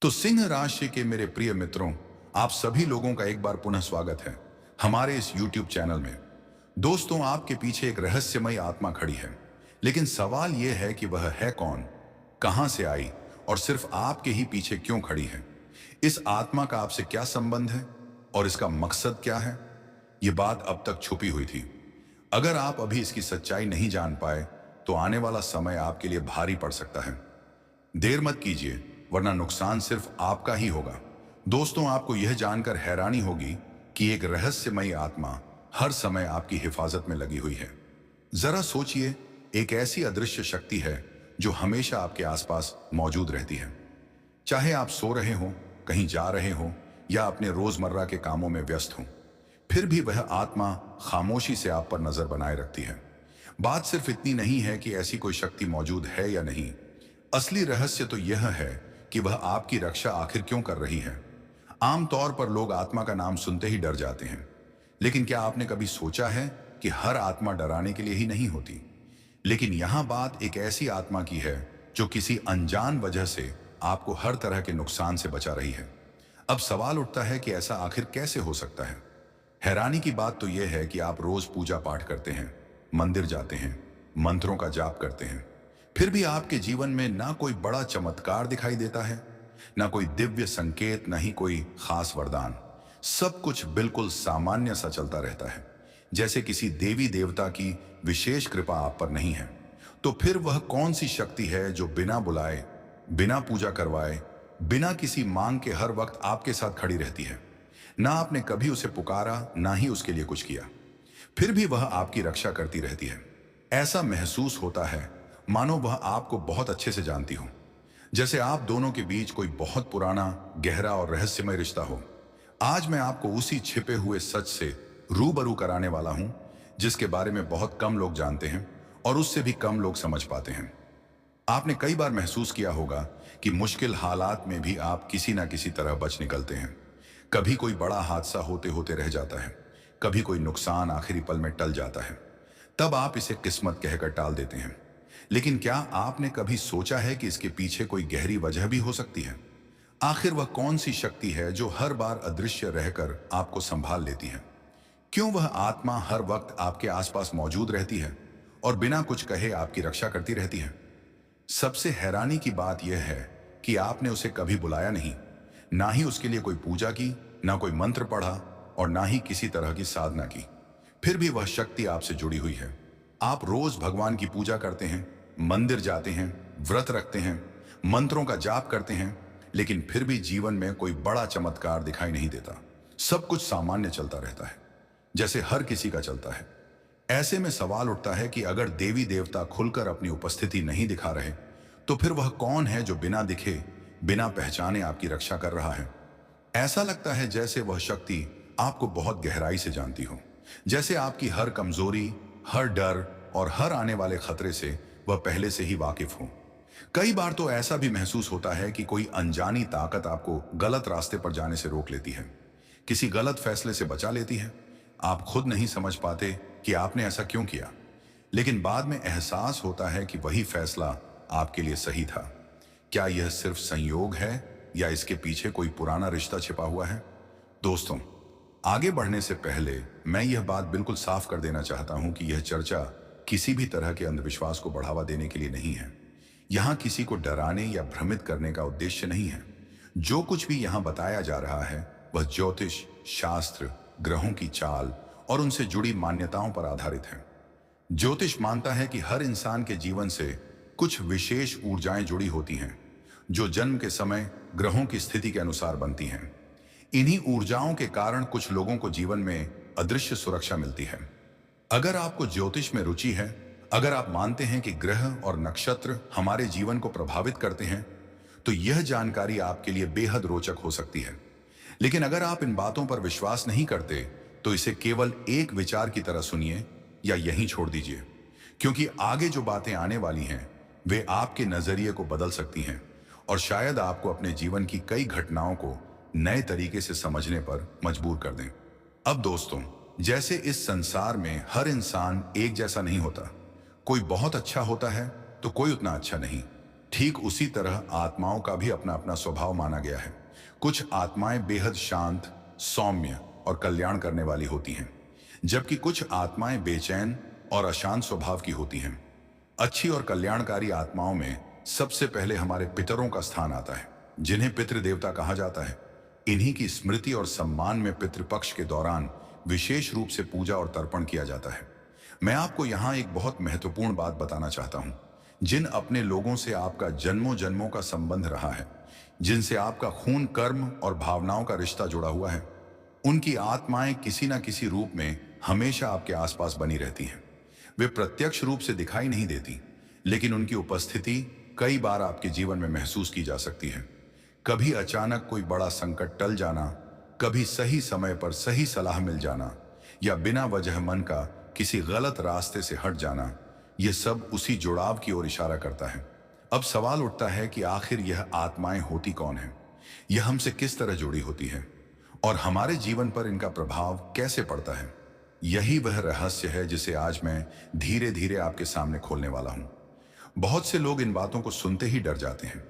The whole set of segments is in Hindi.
तो सिंह राशि के मेरे प्रिय मित्रों, आप सभी लोगों का एक बार पुनः स्वागत है हमारे इस YouTube चैनल में। दोस्तों, आपके पीछे एक रहस्यमयी आत्मा खड़ी है, लेकिन सवाल यह है कि वह है कौन, कहां से आई और सिर्फ आपके ही पीछे क्यों खड़ी है। इस आत्मा का आपसे क्या संबंध है और इसका मकसद क्या है, ये बात अब तक छुपी हुई थी। अगर आप अभी इसकी सच्चाई नहीं जान पाए तो आने वाला समय आपके लिए भारी पड़ सकता है। देर मत कीजिए, वरना नुकसान सिर्फ आपका ही होगा। दोस्तों, आपको यह जानकर हैरानी होगी कि एक रहस्यमयी आत्मा हर समय आपकी हिफाजत में लगी हुई है। जरा सोचिए, एक ऐसी अदृश्य शक्ति है जो हमेशा आपके आसपास मौजूद रहती है। चाहे आप सो रहे हो, कहीं जा रहे हो या अपने रोजमर्रा के कामों में व्यस्त हो, फिर भी वह आत्मा खामोशी से आप पर नजर बनाए रखती है। बात सिर्फ इतनी नहीं है कि ऐसी कोई शक्ति मौजूद है या नहीं, असली रहस्य तो यह है कि वह आपकी रक्षा आखिर क्यों कर रही है। आमतौर पर लोग आत्मा का नाम सुनते ही डर जाते हैं, लेकिन क्या आपने कभी सोचा है कि हर आत्मा डराने के लिए ही नहीं होती। लेकिन यहां बात एक ऐसी आत्मा की है जो किसी अनजान वजह से आपको हर तरह के नुकसान से बचा रही है। अब सवाल उठता है कि ऐसा आखिर कैसे हो सकता है। हैरानी की बात तो यह है कि आप रोज पूजा पाठ करते हैं, मंदिर जाते हैं, मंत्रों का जाप करते हैं, फिर भी आपके जीवन में ना कोई बड़ा चमत्कार दिखाई देता है, ना कोई दिव्य संकेत, ना ही कोई खास वरदान। सब कुछ बिल्कुल सामान्य सा चलता रहता है, जैसे किसी देवी देवता की विशेष कृपा आप पर नहीं है। तो फिर वह कौन सी शक्ति है जो बिना बुलाए, बिना पूजा करवाए, बिना किसी मांग के हर वक्त आपके साथ खड़ी रहती है। ना आपने कभी उसे पुकारा, ना ही उसके लिए कुछ किया, फिर भी वह आपकी रक्षा करती रहती है। ऐसा महसूस होता है मानो वह आपको बहुत अच्छे से जानती हो, जैसे आप दोनों के बीच कोई बहुत पुराना, गहरा और रहस्यमय रिश्ता हो। आज मैं आपको उसी छिपे हुए सच से रूबरू कराने वाला हूं, जिसके बारे में बहुत कम लोग जानते हैं और उससे भी कम लोग समझ पाते हैं। आपने कई बार महसूस किया होगा कि मुश्किल हालात में भी आप किसी ना किसी तरह बच निकलते हैं। कभी कोई बड़ा हादसा होते होते रह जाता है, कभी कोई नुकसान आखिरी पल में टल जाता है, तब आप इसे किस्मत कहकर टाल देते हैं। लेकिन क्या आपने कभी सोचा है कि इसके पीछे कोई गहरी वजह भी हो सकती है। आखिर वह कौन सी शक्ति है जो हर बार अदृश्य रहकर आपको संभाल लेती है। क्यों वह आत्मा हर वक्त आपके आसपास मौजूद रहती है और बिना कुछ कहे आपकी रक्षा करती रहती है। सबसे हैरानी की बात यह है कि आपने उसे कभी बुलाया नहीं, ना ही उसके लिए कोई पूजा की, ना कोई मंत्र पढ़ा और ना ही किसी तरह की साधना की, फिर भी वह शक्ति आपसे जुड़ी हुई है। आप रोज भगवान की पूजा करते हैं, मंदिर जाते हैं, व्रत रखते हैं, मंत्रों का जाप करते हैं, लेकिन फिर भी जीवन में कोई बड़ा चमत्कार दिखाई नहीं देता। सब कुछ सामान्य चलता रहता है, जैसे हर किसी का चलता है। ऐसे में सवाल उठता है कि अगर देवी देवता खुलकर अपनी उपस्थिति नहीं दिखा रहे, तो फिर वह कौन है जो बिना दिखे, बिना पहचाने आपकी रक्षा कर रहा है। ऐसा लगता है जैसे वह शक्ति आपको बहुत गहराई से जानती हो, जैसे आपकी हर कमजोरी, हर डर और हर आने वाले खतरे से वह पहले से ही वाकिफ हो। कई बार तो ऐसा भी महसूस होता है कि कोई अनजानी ताकत आपको गलत रास्ते पर जाने से रोक लेती है, किसी गलत फैसले से बचा लेती है। आप खुद नहीं समझ पाते कि आपने ऐसा क्यों किया, लेकिन बाद में एहसास होता है कि वही फैसला आपके लिए सही था। क्या यह सिर्फ संयोग है या इसके पीछे कोई पुराना रिश्ता छिपा हुआ है। दोस्तों, आगे बढ़ने से पहले मैं यह बात बिल्कुल साफ कर देना चाहता हूं कि यह चर्चा किसी भी तरह के अंधविश्वास को बढ़ावा देने के लिए नहीं है। यहां किसी को डराने या भ्रमित करने का उद्देश्य नहीं है। जो कुछ भी यहां बताया जा रहा है वह ज्योतिष, शास्त्र, ग्रहों की चाल और उनसे जुड़ी मान्यताओं पर आधारित है। ज्योतिष मानता है कि हर इंसान के जीवन से कुछ विशेष ऊर्जाएं जुड़ी होती हैं, जो जन्म के समय ग्रहों की स्थिति के अनुसार बनती हैं। इन्हीं ऊर्जाओं के कारण कुछ लोगों को जीवन में अदृश्य सुरक्षा मिलती है। अगर आपको ज्योतिष में रुचि है, अगर आप मानते हैं कि ग्रह और नक्षत्र हमारे जीवन को प्रभावित करते हैं, तो यह जानकारी आपके लिए बेहद रोचक हो सकती है। लेकिन अगर आप इन बातों पर विश्वास नहीं करते, तो इसे केवल एक विचार की तरह सुनिए या यहीं छोड़ दीजिए, क्योंकि आगे जो बातें आने वाली हैं वे आपके नजरिए को बदल सकती हैं और शायद आपको अपने जीवन की कई घटनाओं को नए तरीके से समझने पर मजबूर कर दें। अब दोस्तों, जैसे इस संसार में हर इंसान एक जैसा नहीं होता। कोई बहुत अच्छा होता है तो कोई उतना अच्छा नहीं। ठीक उसी तरह आत्माओं का भी अपना अपना स्वभाव माना गया है। कुछ आत्माएं बेहद शांत, सौम्य और कल्याण करने वाली होती हैं, जबकि कुछ आत्माएं बेचैन और अशांत स्वभाव की होती हैं। अच्छी और कल्याणकारी आत्माओं में सबसे पहले हमारे पितरों का स्थान आता है, जिन्हें पितृ देवता कहा जाता है। इन्हीं की स्मृति और सम्मान में पितृपक्ष के दौरान विशेष रूप से पूजा और तर्पण किया जाता है। मैं आपको यहाँ एक बहुत महत्वपूर्ण बात बताना चाहता हूँ। जिन अपने लोगों से आपका जन्मों जन्मों का संबंध रहा है, जिनसे आपका खून, कर्म और भावनाओं का रिश्ता जुड़ा हुआ है, उनकी आत्माएं किसी न किसी रूप में हमेशा आपके आसपास बनी रहती हैं। वे प्रत्यक्ष रूप से दिखाई नहीं देती, लेकिन उनकी उपस्थिति कई बार आपके जीवन में महसूस की जा सकती है। कभी अचानक कोई बड़ा संकट टल जाना, कभी सही समय पर सही सलाह मिल जाना, या बिना वजह मन का किसी गलत रास्ते से हट जाना, ये सब उसी जुड़ाव की ओर इशारा करता है। अब सवाल उठता है कि आखिर यह आत्माएं होती कौन हैं? यह हमसे किस तरह जुड़ी होती है और हमारे जीवन पर इनका प्रभाव कैसे पड़ता है? यही वह रहस्य है जिसे आज मैं धीरे धीरे आपके सामने खोलने वाला हूं। बहुत से लोग इन बातों को सुनते ही डर जाते हैं,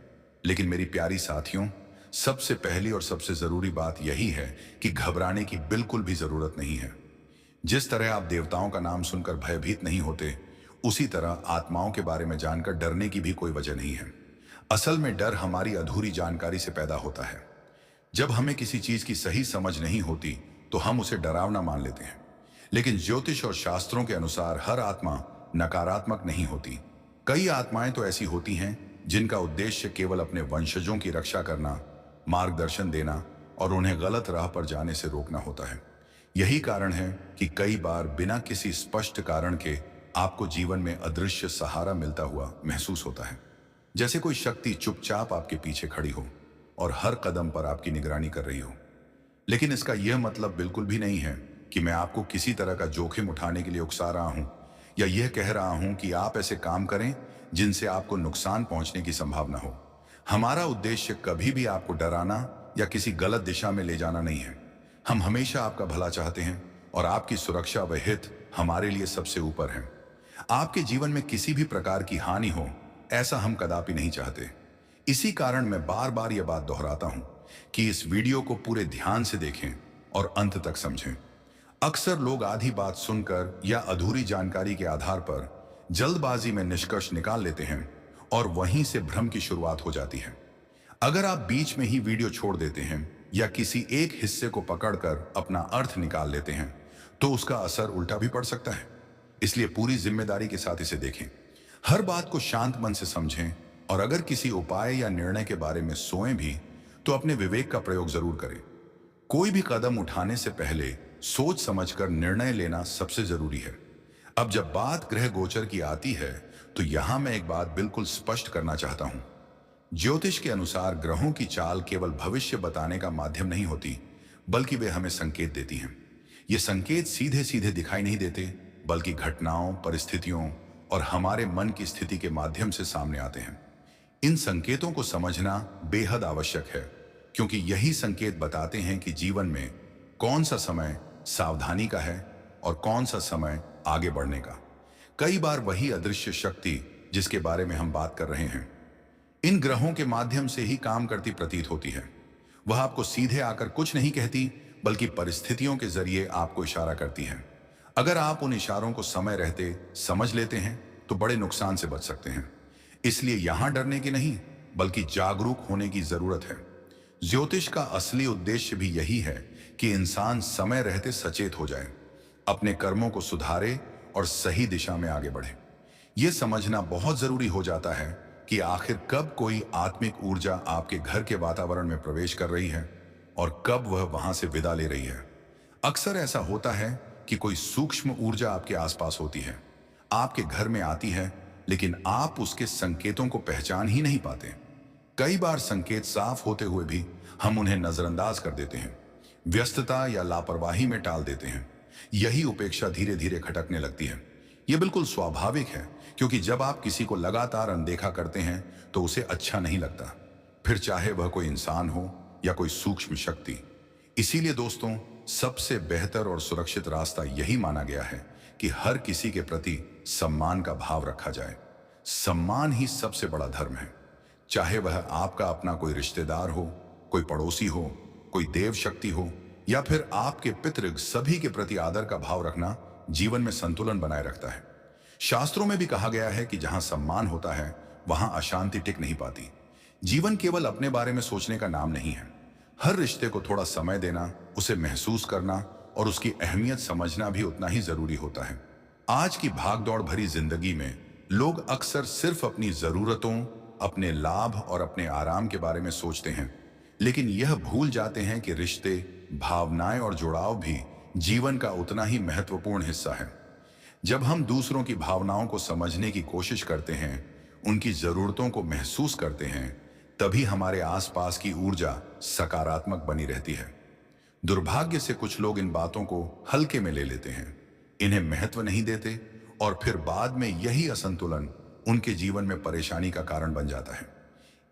लेकिन मेरी प्यारी साथियों, सबसे पहली और सबसे जरूरी बात यही है कि घबराने की बिल्कुल भी जरूरत नहीं है। जिस तरह आप देवताओं का नाम सुनकर भयभीत नहीं होते, उसी तरह आत्माओं के बारे में जानकर डरने की भी कोई वजह नहीं है। असल में डर हमारी अधूरी जानकारी से पैदा होता है। जब हमें किसी चीज की सही समझ नहीं होती तो हम उसे डरावना मान लेते हैं। लेकिन ज्योतिष और शास्त्रों के अनुसार हर आत्मा नकारात्मक नहीं होती। कई आत्माएं तो ऐसी होती हैं जिनका उद्देश्य केवल अपने वंशजों की रक्षा करना, मार्गदर्शन देना और उन्हें गलत राह पर जाने से रोकना होता है। यही कारण है कि कई बार बिना किसी स्पष्ट कारण के आपको जीवन में अदृश्य सहारा मिलता हुआ महसूस होता है, जैसे कोई शक्ति चुपचाप आपके पीछे खड़ी हो और हर कदम पर आपकी निगरानी कर रही हो। लेकिन इसका यह मतलब बिल्कुल भी नहीं है कि मैं आपको किसी तरह का जोखिम उठाने के लिए उकसा रहा हूं या यह कह रहा हूं कि आप ऐसे काम करें जिनसे आपको नुकसान पहुंचने की संभावना हो। हमारा उद्देश्य कभी भी आपको डराना या किसी गलत दिशा में ले जाना नहीं है। हम हमेशा आपका भला चाहते हैं और आपकी सुरक्षा व हित हमारे लिए सबसे ऊपर है। आपके जीवन में किसी भी प्रकार की हानि हो, ऐसा हम कदापि नहीं चाहते। इसी कारण मैं बार बार यह बात दोहराता हूं कि इस वीडियो को पूरे ध्यान से देखें और अंत तक समझें। अक्सर लोग आधी बात सुनकर या अधूरी जानकारी के आधार पर जल्दबाजी में निष्कर्ष निकाल लेते हैं और वहीं से भ्रम की शुरुआत हो जाती है। अगर आप बीच में ही वीडियो छोड़ देते हैं या किसी एक हिस्से को पकड़कर अपना अर्थ निकाल लेते हैं, तो उसका असर उल्टा भी पड़ सकता है। इसलिए पूरी जिम्मेदारी के साथ इसे देखें। हर बात को शांत मन से समझें और अगर किसी उपाय या निर्णय के बारे में सोचें भी तो अपने विवेक का प्रयोग जरूर करें। कोई भी कदम उठाने से पहले सोच समझकर निर्णय लेना सबसे जरूरी है। अब जब बात ग्रह गोचर की आती है तो यहां मैं एक बात बिल्कुल स्पष्ट करना चाहता हूं। ज्योतिष के अनुसार ग्रहों की चाल केवल भविष्य बताने का माध्यम नहीं होती, बल्कि वे हमें संकेत देती हैं। ये संकेत सीधे सीधे दिखाई नहीं देते, बल्कि घटनाओं, परिस्थितियों और हमारे मन की स्थिति के माध्यम से सामने आते हैं। इन संकेतों को समझना बेहद आवश्यक है, क्योंकि यही संकेत बताते हैं कि जीवन में कौन सा समय सावधानी का है और कौन सा समय आगे बढ़ने का। कई बार वही अदृश्य शक्ति जिसके बारे में हम बात कर रहे हैं, इन ग्रहों के माध्यम से ही काम करती प्रतीत होती है। वह आपको सीधे आकर कुछ नहीं कहती, बल्कि परिस्थितियों के जरिए आपको इशारा करती है। अगर आप उन इशारों को समय रहते समझ लेते हैं तो बड़े नुकसान से बच सकते हैं। इसलिए यहां डरने की नहीं, बल्कि जागरूक होने की जरूरत है। ज्योतिष का असली उद्देश्य भी यही है कि इंसान समय रहते सचेत हो जाए, अपने कर्मों को सुधारे और सही दिशा में आगे बढ़े। यह समझना बहुत जरूरी हो जाता है कि आखिर कब कोई आत्मिक ऊर्जा आपके घर के वातावरण में प्रवेश कर रही है और कब वह वहां से विदा ले रही है। अक्सर ऐसा होता है कि कोई सूक्ष्म ऊर्जा आपके आसपास होती है, आपके घर में आती है, लेकिन आप उसके संकेतों को पहचान ही नहीं पाते। कई बार संकेत साफ होते हुए भी हम उन्हें नजरअंदाज कर देते हैं, व्यस्तता या लापरवाही में टाल देते हैं। यही उपेक्षा धीरे धीरे खटकने लगती है। यह बिल्कुल स्वाभाविक है, क्योंकि जब आप किसी को लगातार अनदेखा करते हैं तो उसे अच्छा नहीं लगता, फिर चाहे वह कोई इंसान हो या कोई सूक्ष्म शक्ति। इसीलिए दोस्तों, सबसे बेहतर और सुरक्षित रास्ता यही माना गया है कि हर किसी के प्रति सम्मान का भाव रखा जाए। सम्मान ही सबसे बड़ा धर्म है। चाहे वह आपका अपना कोई रिश्तेदार हो, कोई पड़ोसी हो, कोई देव शक्ति हो या फिर आपके पितृ, सभी के प्रति आदर का भाव रखना जीवन में संतुलन बनाए रखता है। शास्त्रों में भी कहा गया है कि जहां सम्मान होता है वहां अशांति टिक नहीं पाती। जीवन केवल अपने बारे में सोचने का नाम नहीं है। हर रिश्ते को थोड़ा समय देना, उसे महसूस करना और उसकी अहमियत समझना भी उतना ही जरूरी होता है। आज की भागदौड़ भरी जिंदगी में लोग अक्सर सिर्फ अपनी जरूरतों, अपने लाभ और अपने आराम के बारे में सोचते हैं, लेकिन यह भूल जाते हैं कि रिश्ते, भावनाएं और जुड़ाव भी जीवन का उतना ही महत्वपूर्ण हिस्सा है। जब हम दूसरों की भावनाओं को समझने की कोशिश करते हैं, उनकी जरूरतों को महसूस करते हैं, तभी हमारे आसपास की ऊर्जा सकारात्मक बनी रहती है। दुर्भाग्य से कुछ लोग इन बातों को हल्के में ले लेते हैं, इन्हें महत्व नहीं देते और फिर बाद में यही असंतुलन उनके जीवन में परेशानी का कारण बन जाता है।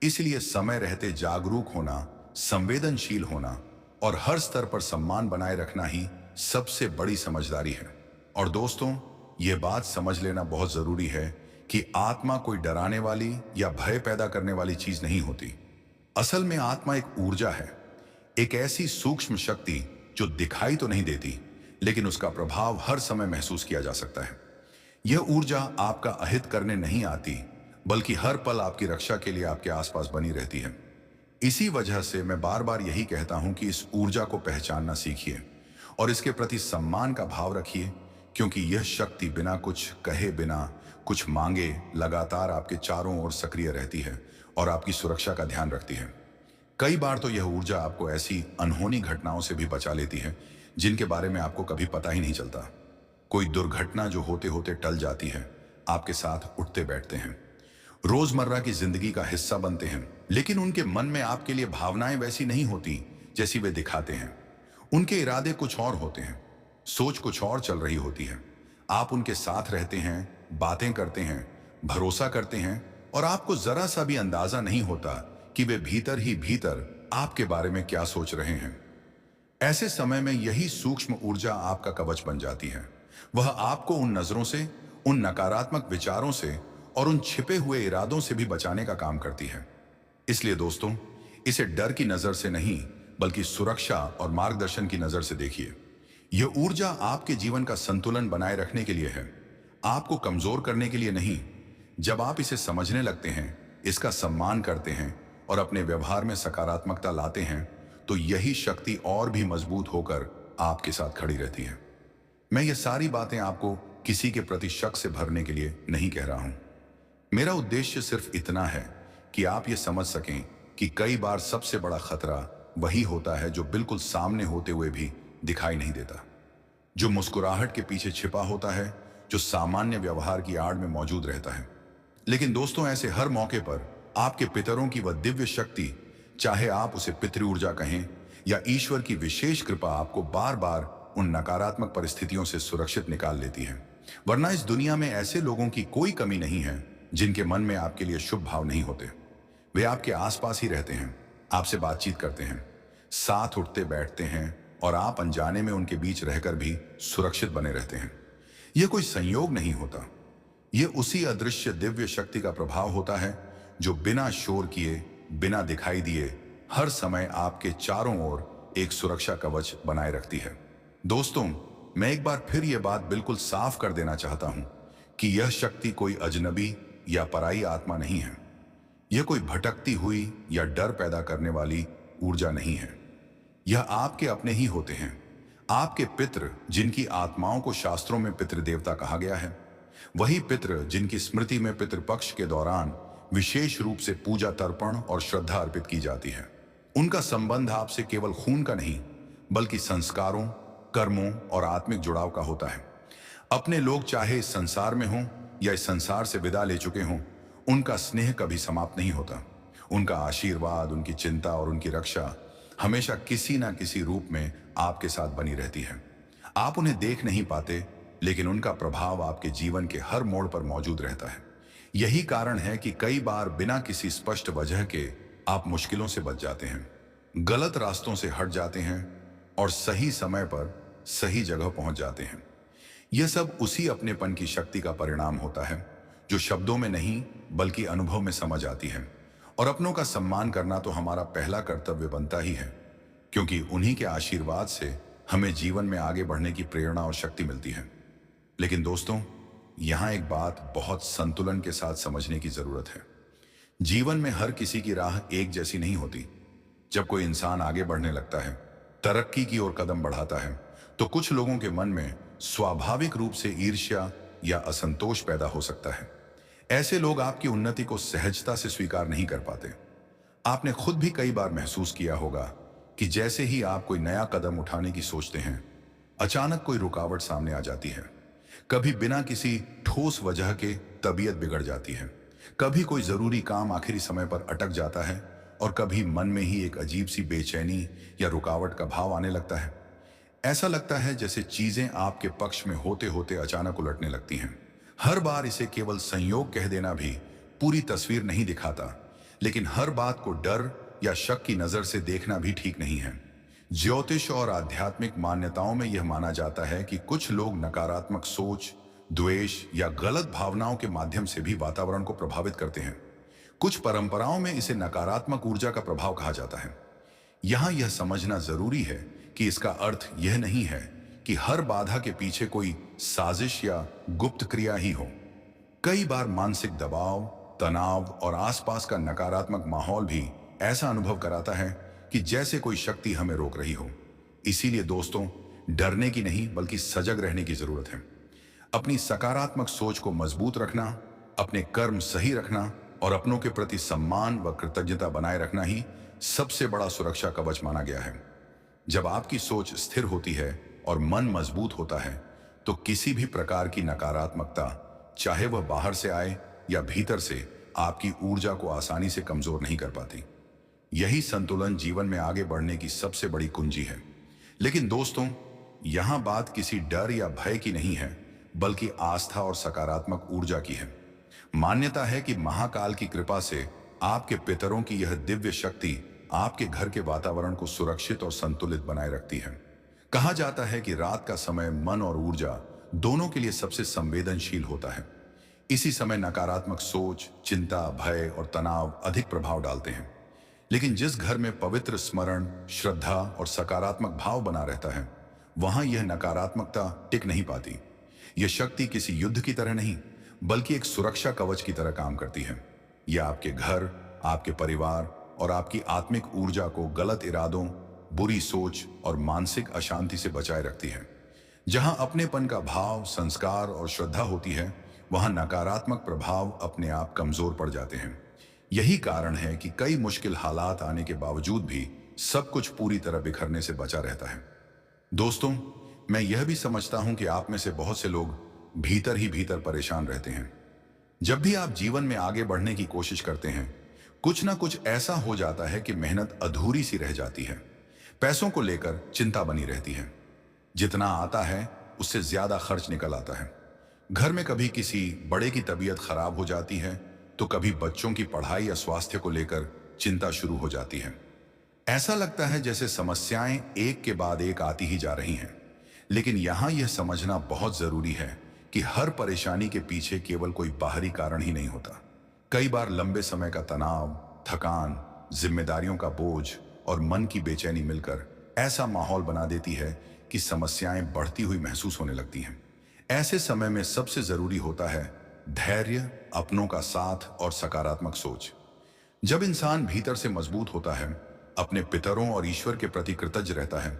इसलिए समय रहते जागरूक होना, संवेदनशील होना और हर स्तर पर सम्मान बनाए रखना ही सबसे बड़ी समझदारी है। और दोस्तों, ये बात समझ लेना बहुत जरूरी है कि आत्मा कोई डराने वाली या भय पैदा करने वाली चीज नहीं होती। असल में आत्मा एक ऊर्जा है, एक ऐसी सूक्ष्म शक्ति जो दिखाई तो नहीं देती, लेकिन उसका प्रभाव हर समय महसूस किया जा सकता है। यह ऊर्जा आपका अहित करने नहीं आती, बल्कि हर पल आपकी रक्षा के लिए आपके आसपास बनी रहती है। इसी वजह से मैं बार बार यही कहता हूं कि इस ऊर्जा को पहचानना सीखिए और इसके प्रति सम्मान का भाव रखिए, क्योंकि यह शक्ति बिना कुछ कहे, बिना कुछ मांगे लगातार आपके चारों ओर सक्रिय रहती है और आपकी सुरक्षा का ध्यान रखती है। कई बार तो यह ऊर्जा आपको ऐसी अनहोनी घटनाओं से भी बचा लेती है जिनके बारे में आपको कभी पता ही नहीं चलता। कोई दुर्घटना जो होते होते टल जाती है, आपके साथ उठते बैठते हैं, रोजमर्रा की जिंदगी का हिस्सा बनते हैं, लेकिन उनके मन में आपके लिए भावनाएं वैसी नहीं होती जैसी वे दिखाते हैं। उनके इरादे कुछ और होते हैं, सोच कुछ और चल रही होती है। आप उनके साथ रहते हैं, बातें करते हैं, भरोसा करते हैं और आपको जरा सा भी अंदाजा नहीं होता कि वे भीतर ही भीतर आपके बारे में क्या सोच रहे हैं। ऐसे समय में यही सूक्ष्म ऊर्जा आपका कवच बन जाती है। वह आपको उन नजरों से, उन नकारात्मक विचारों से और उन छिपे हुए इरादों से भी बचाने का काम करती है। इसलिए दोस्तों, इसे डर की नजर से नहीं, बल्कि सुरक्षा और मार्गदर्शन की नजर से देखिए। यह ऊर्जा आपके जीवन का संतुलन बनाए रखने के लिए है, आपको कमजोर करने के लिए नहीं। जब आप इसे समझने लगते हैं, इसका सम्मान करते हैं और अपने व्यवहार में सकारात्मकता लाते हैं, तो यही शक्ति और भी मजबूत होकर आपके साथ खड़ी रहती है। मैं ये सारी बातें आपको किसी के प्रति शक से भरने के लिए नहीं कह रहा हूं। मेरा उद्देश्य सिर्फ इतना है कि आप ये समझ सकें कि कई बार सबसे बड़ा खतरा वही होता है जो बिल्कुल सामने होते हुए भी दिखाई नहीं देता, जो मुस्कुराहट के पीछे छिपा होता है, जो सामान्य व्यवहार की आड़ में मौजूद रहता है। लेकिन दोस्तों, ऐसे हर मौके पर आपके पितरों की वह दिव्य शक्ति, चाहे आप उसे पितृ ऊर्जा कहें या ईश्वर की विशेष कृपा, आपको बार बार उन नकारात्मक परिस्थितियों से सुरक्षित निकाल लेती है। वरना इस दुनिया में ऐसे लोगों की कोई कमी नहीं है जिनके मन में आपके लिए शुभ भाव नहीं होते। वे आपके आसपास ही रहते हैं, आपसे बातचीत करते हैं, साथ उठते बैठते हैं और आप अनजाने में उनके बीच रहकर भी सुरक्षित बने रहते हैं। यह कोई संयोग नहीं होता, यह उसी अदृश्य दिव्य शक्ति का प्रभाव होता है जो बिना शोर किए, बिना दिखाई दिए हर समय आपके चारों ओर एक सुरक्षा कवच बनाए रखती है। दोस्तों, मैं एक बार फिर यह बात बिल्कुल साफ कर देना चाहता हूं कि यह शक्ति कोई अजनबी या पराई आत्मा नहीं है। यह कोई भटकती हुई या डर पैदा करने वाली ऊर्जा नहीं है। यह आपके अपने ही होते हैं, आपके पितृ, जिनकी आत्माओं को शास्त्रों में पितृदेवता कहा गया है। वही पितृ जिनकी स्मृति में पितृपक्ष के दौरान विशेष रूप से पूजा, तर्पण और श्रद्धा अर्पित की जाती है। उनका संबंध आपसे केवल खून का नहीं, बल्कि संस्कारों, कर्मों और आत्मिक जुड़ाव का होता है। अपने लोग चाहे इस संसार में हों या इस संसार से विदा ले चुके हों, उनका स्नेह कभी समाप्त नहीं होता। उनका आशीर्वाद, उनकी चिंता और उनकी रक्षा हमेशा किसी ना किसी रूप में आपके साथ बनी रहती है। आप उन्हें देख नहीं पाते, लेकिन उनका प्रभाव आपके जीवन के हर मोड़ पर मौजूद रहता है। यही कारण है कि कई बार बिना किसी स्पष्ट वजह के आप मुश्किलों से बच जाते हैं, गलत रास्तों से हट जाते हैं और सही समय पर सही जगह पहुंच जाते हैं। यह सब उसी अपनेपन की शक्ति का परिणाम होता है जो शब्दों में नहीं, बल्कि अनुभव में समझ आती है। और अपनों का सम्मान करना तो हमारा पहला कर्तव्य बनता ही है, क्योंकि उन्हीं के आशीर्वाद से हमें जीवन में आगे बढ़ने की प्रेरणा और शक्ति मिलती है। लेकिन दोस्तों, यहाँ एक बात बहुत संतुलन के साथ समझने की जरूरत है। जीवन में हर किसी की राह एक जैसी नहीं होती। जब कोई इंसान आगे बढ़ने लगता है, तरक्की की ओर कदम बढ़ाता है, तो कुछ लोगों के मन में स्वाभाविक रूप से ईर्ष्या या असंतोष पैदा हो सकता है। ऐसे लोग आपकी उन्नति को सहजता से स्वीकार नहीं कर पाते। आपने खुद भी कई बार महसूस किया होगा कि जैसे ही आप कोई नया कदम उठाने की सोचते हैं, अचानक कोई रुकावट सामने आ जाती है। कभी बिना किसी ठोस वजह के तबीयत बिगड़ जाती है, कभी कोई जरूरी काम आखिरी समय पर अटक जाता है, और कभी मन में ही एक अजीब सी बेचैनी या रुकावट का भाव आने लगता है। ऐसा लगता है जैसे चीजें आपके पक्ष में होते होते अचानक उलटने लगती हैं। हर बार इसे केवल संयोग कह देना भी पूरी तस्वीर नहीं दिखाता, लेकिन हर बात को डर या शक की नजर से देखना भी ठीक नहीं है। ज्योतिष और आध्यात्मिक मान्यताओं में यह माना जाता है कि कुछ लोग नकारात्मक सोच, द्वेष या गलत भावनाओं के माध्यम से भी वातावरण को प्रभावित करते हैं। कुछ परंपराओं में इसे नकारात्मक ऊर्जा का प्रभाव कहा जाता है। यहां यह समझना जरूरी है कि इसका अर्थ यह नहीं है कि हर बाधा के पीछे कोई साजिश या गुप्त क्रिया ही हो। कई बार मानसिक दबाव, तनाव और आसपास का नकारात्मक माहौल भी ऐसा अनुभव कराता है कि जैसे कोई शक्ति हमें रोक रही हो। इसीलिए दोस्तों, डरने की नहीं बल्कि सजग रहने की जरूरत है। अपनी सकारात्मक सोच को मजबूत रखना, अपने कर्म सही रखना और अपनों के प्रति सम्मान व कृतज्ञता बनाए रखना ही सबसे बड़ा सुरक्षा कवच माना गया है। जब आपकी सोच स्थिर होती है और मन मजबूत होता है, तो किसी भी प्रकार की नकारात्मकता, चाहे वह बाहर से आए या भीतर से, आपकी ऊर्जा को आसानी से कमजोर नहीं कर पाती। यही संतुलन जीवन में आगे बढ़ने की सबसे बड़ी कुंजी है। लेकिन दोस्तों, यहां बात किसी डर या भय की नहीं है, बल्कि आस्था और सकारात्मक ऊर्जा की है। मान्यता है कि महाकाल की कृपा से आपके पितरों की यह दिव्य शक्ति आपके घर के वातावरण को सुरक्षित और संतुलित बनाए रखती है। कहा जाता है कि रात का समय मन और ऊर्जा दोनों के लिए सबसे संवेदनशील होता है। इसी समय नकारात्मक सोच, चिंता, भय और तनाव अधिक प्रभाव डालते हैं। लेकिन जिस घर में पवित्र स्मरण, श्रद्धा और सकारात्मक भाव बना रहता है, वहां यह नकारात्मकता टिक नहीं पाती। यह शक्ति किसी युद्ध की तरह नहीं, बल्कि एक सुरक्षा कवच की तरह काम करती है। यह आपके घर, आपके परिवार और आपकी आत्मिक ऊर्जा को गलत इरादों, बुरी सोच और मानसिक अशांति से बचाए रखती है। जहां अपनेपन का भाव, संस्कार और श्रद्धा होती है, वहां नकारात्मक प्रभाव अपने आप कमजोर पड़ जाते हैं। यही कारण है कि कई मुश्किल हालात आने के बावजूद भी सब कुछ पूरी तरह बिखरने से बचा रहता है। दोस्तों, मैं यह भी समझता हूं कि आप में से बहुत से लोग भीतर ही भीतर परेशान रहते हैं। जब भी आप जीवन में आगे बढ़ने की कोशिश करते हैं, कुछ ना कुछ ऐसा हो जाता है कि मेहनत अधूरी सी रह जाती है। पैसों को लेकर चिंता बनी रहती है। जितना आता है उससे ज्यादा खर्च निकल आता है। घर में कभी किसी बड़े की तबीयत खराब हो जाती है, तो कभी बच्चों की पढ़ाई या स्वास्थ्य को लेकर चिंता शुरू हो जाती है। ऐसा लगता है जैसे समस्याएं एक के बाद एक आती ही जा रही हैं। लेकिन यहां यह समझना बहुत जरूरी है कि हर परेशानी के पीछे केवल कोई बाहरी कारण ही नहीं होता। कई बार लंबे समय का तनाव, थकान, जिम्मेदारियों का बोझ और मन की बेचैनी मिलकर ऐसा माहौल बना देती है कि समस्याएं बढ़ती हुई महसूस होने लगती हैं। ऐसे समय में सबसे जरूरी होता है धैर्य, अपनों का साथ और सकारात्मक सोच। जब इंसान भीतर से मजबूत होता है, अपने पितरों और ईश्वर के प्रति कृतज्ञ रहता है,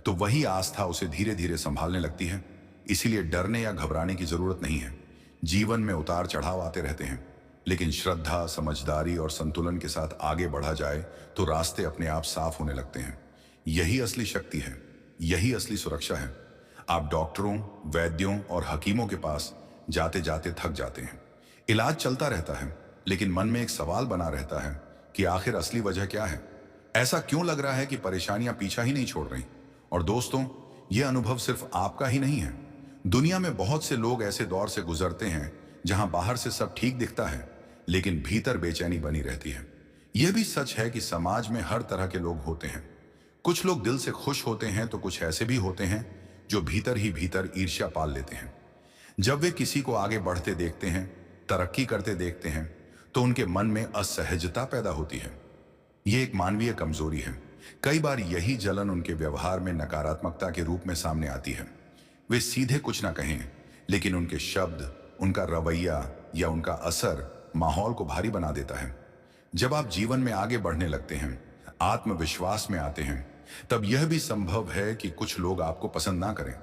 तो वही आस्था उसे धीरे धीरे संभालने लगती है। इसीलिए डरने या घबराने की जरूरत नहीं है। जीवन में उतार चढ़ाव आते रहते हैं, लेकिन श्रद्धा, समझदारी और संतुलन के साथ आगे बढ़ा जाए तो रास्ते अपने आप साफ होने लगते हैं। यही असली शक्ति है, यही असली सुरक्षा है। आप डॉक्टरों, वैद्यों और हकीमों के पास जाते जाते थक जाते हैं। इलाज चलता रहता है, लेकिन मन में एक सवाल बना रहता है कि आखिर असली वजह क्या है। ऐसा क्यों लग रहा है कि परेशानियां पीछा ही नहीं छोड़ रही। और दोस्तों, यह अनुभव सिर्फ आपका ही नहीं है। दुनिया में बहुत से लोग ऐसे दौर से गुजरते हैं जहां बाहर से सब ठीक दिखता है, लेकिन भीतर बेचैनी बनी रहती है। यह भी सच है कि समाज में हर तरह के लोग होते हैं। कुछ लोग दिल से खुश होते हैं, तो कुछ ऐसे भी होते हैं जो भीतर ही भीतर ईर्ष्या पाल लेते हैं। जब वे किसी को आगे बढ़ते देखते हैं, तरक्की करते देखते हैं, तो उनके मन में असहजता पैदा होती है। ये एक मानवीय कमजोरी है। कई बार यही जलन उनके व्यवहार में नकारात्मकता के रूप में सामने आती है। वे सीधे कुछ ना कहें, लेकिन उनके शब्द, उनका रवैया या उनका असर माहौल को भारी बना देता है। जब आप जीवन में आगे बढ़ने लगते हैं, आत्मविश्वास में आते हैं, तब यह भी संभव है कि कुछ लोग आपको पसंद ना करें।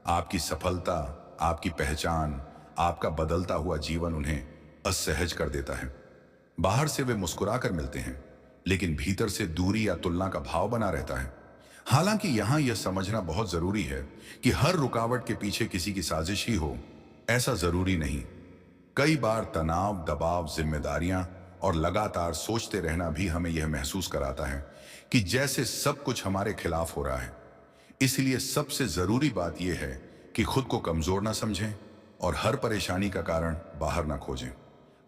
आपकी सफलता, आपकी पहचान, आपका बदलता हुआ जीवन उन्हें असहज कर देता है। बाहर से वे मुस्कुराकर मिलते हैं, लेकिन भीतर से दूरी या तुलना का भाव बना रहता है। हालांकि यहां यह समझना बहुत जरूरी है कि हर रुकावट के पीछे किसी की साजिश ही हो, ऐसा जरूरी नहीं। कई बार तनाव, दबाव, जिम्मेदारियां और लगातार सोचते रहना भी हमें यह महसूस कराता है कि जैसे सब कुछ हमारे खिलाफ हो रहा है। इसलिए सबसे जरूरी बात यह है कि खुद को कमजोर ना समझें और हर परेशानी का कारण बाहर ना खोजें।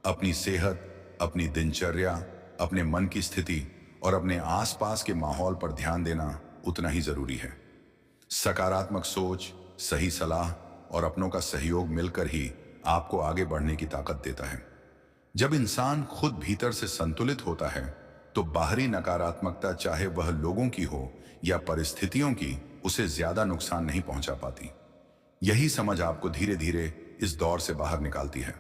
अपनी सेहत, अपनी दिनचर्या, अपने मन की स्थिति और अपने आसपास के माहौल पर ध्यान देना उतना ही जरूरी है। सकारात्मक सोच, सही सलाह और अपनों का सहयोग मिलकर ही आपको आगे बढ़ने की ताकत देता है। जब इंसान खुद भीतर से संतुलित होता है, तो बाहरी नकारात्मकता, चाहे वह लोगों की हो या परिस्थितियों की, उसे ज्यादा नुकसान नहीं पहुंचा पाती। यही समझ आपको धीरे धीरे इस दौर से बाहर निकालती है।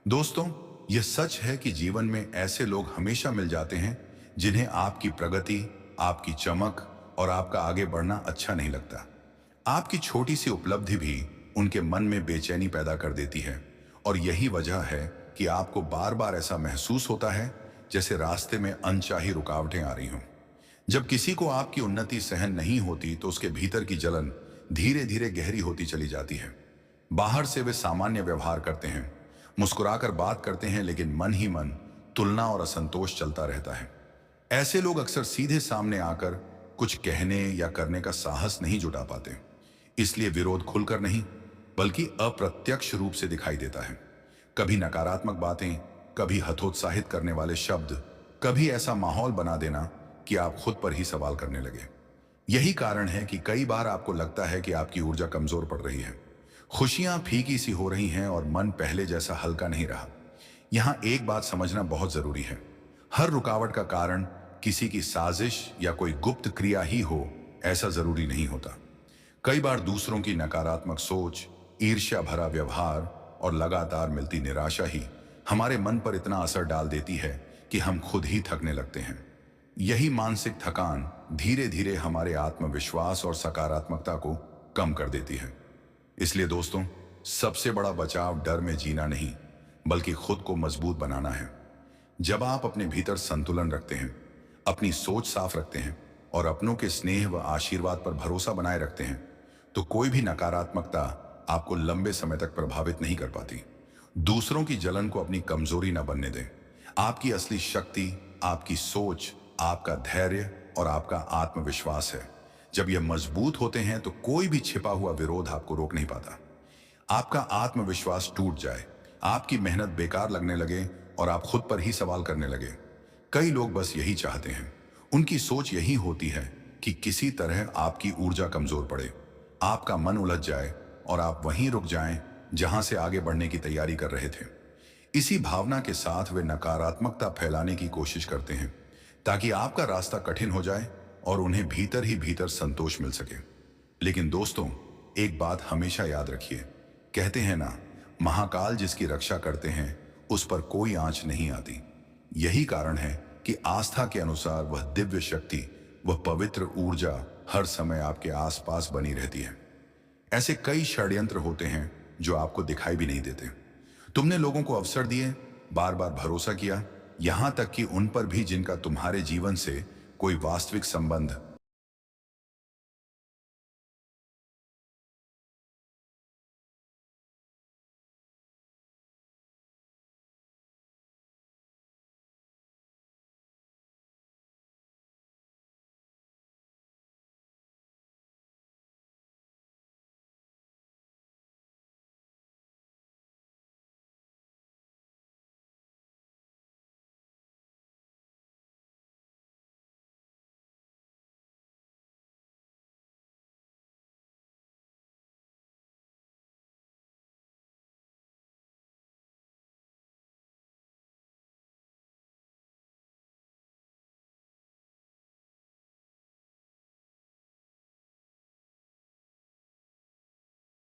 दोस्तों, यह सच है कि जीवन में ऐसे लोग हमेशा मिल जाते हैं जिन्हें आपकी प्रगति, आपकी चमक और आपका आगे बढ़ना अच्छा नहीं लगता। आपकी छोटी सी उपलब्धि भी उनके मन में बेचैनी पैदा कर देती है, और यही वजह है कि आपको बार बार ऐसा महसूस होता है जैसे रास्ते में अनचाही रुकावटें आ रही हों। जब किसी को आपकी उन्नति सहन नहीं होती, तो उसके भीतर की जलन धीरे धीरे गहरी होती चली जाती है। बाहर से वे सामान्य व्यवहार करते हैं, मुस्कुराकर बात करते हैं, लेकिन मन ही मन तुलना और असंतोष चलता रहता है। ऐसे लोग अक्सर सीधे सामने आकर कुछ कहने या करने का साहस नहीं जुटा पाते। इसलिए विरोध खुलकर नहीं, बल्कि अप्रत्यक्ष रूप से दिखाई देता है। कभी नकारात्मक बातें, कभी हतोत्साहित करने वाले शब्द, कभी ऐसा माहौल बना देना कि आप खुद पर ही सवाल करने लगे। यही कारण है कि कई बार आपको लगता है कि आपकी ऊर्जा कमजोर पड़ रही है, खुशियां फीकी सी हो रही हैं और मन पहले जैसा हल्का नहीं रहा। यहां एक बात समझना बहुत जरूरी है। हर रुकावट का कारण किसी की साजिश या कोई गुप्त क्रिया ही हो, ऐसा जरूरी नहीं होता। कई बार दूसरों की नकारात्मक सोच, ईर्ष्या भरा व्यवहार और लगातार मिलती निराशा ही हमारे मन पर इतना असर डाल देती है कि हम खुद ही थकने लगते हैं। यही मानसिक थकान धीरे धीरे हमारे आत्मविश्वास और सकारात्मकता को कम कर देती है। इसलिए दोस्तों, सबसे बड़ा बचाव डर में जीना नहीं, बल्कि खुद को मजबूत बनाना है। जब आप अपने भीतर संतुलन रखते हैं, अपनी सोच साफ रखते हैं और अपनों के स्नेह व आशीर्वाद पर भरोसा बनाए रखते हैं, तो कोई भी नकारात्मकता आपको लंबे समय तक प्रभावित नहीं कर पाती। दूसरों की जलन को अपनी कमजोरी न बनने दें। आपकी असली शक्ति आपकी सोच, आपका धैर्य और आपका आत्मविश्वास है। जब यह मजबूत होते हैं, तो कोई भी छिपा हुआ विरोध आपको रोक नहीं पाता। आपका आत्मविश्वास टूट जाए, आपकी मेहनत बेकार लगने लगे और आप खुद पर ही सवाल करने लगे। कई लोग बस यही चाहते हैं, उनकी सोच यही होती है कि किसी तरह आपकी ऊर्जा कमजोर पड़े, आपका मन उलझ जाए और आप वहीं रुक जाएं जहां से आगे बढ़ने की तैयारी कर रहे थे। इसी भावना के साथ वे नकारात्मकता फैलाने की कोशिश करते हैं, ताकि आपका रास्ता कठिन हो जाए और उन्हें भीतर ही भीतर संतोष मिल सके। लेकिन दोस्तों, एक बात हमेशा याद रखिए, कहते हैं ना, महाकाल जिसकी रक्षा करते हैं उस पर कोई आंच नहीं आती। यही कारण है कि आस्था के अनुसार वह दिव्य शक्ति, वह पवित्र ऊर्जा हर समय आपके आसपास बनी रहती है। ऐसे कई षड्यंत्र होते हैं जो आपको दिखाई भी नहीं देते। तुमने लोगों को अवसर दिए, बार बार भरोसा किया, यहां तक कि उन पर भी जिनका तुम्हारे जीवन से कोई वास्तविक संबंध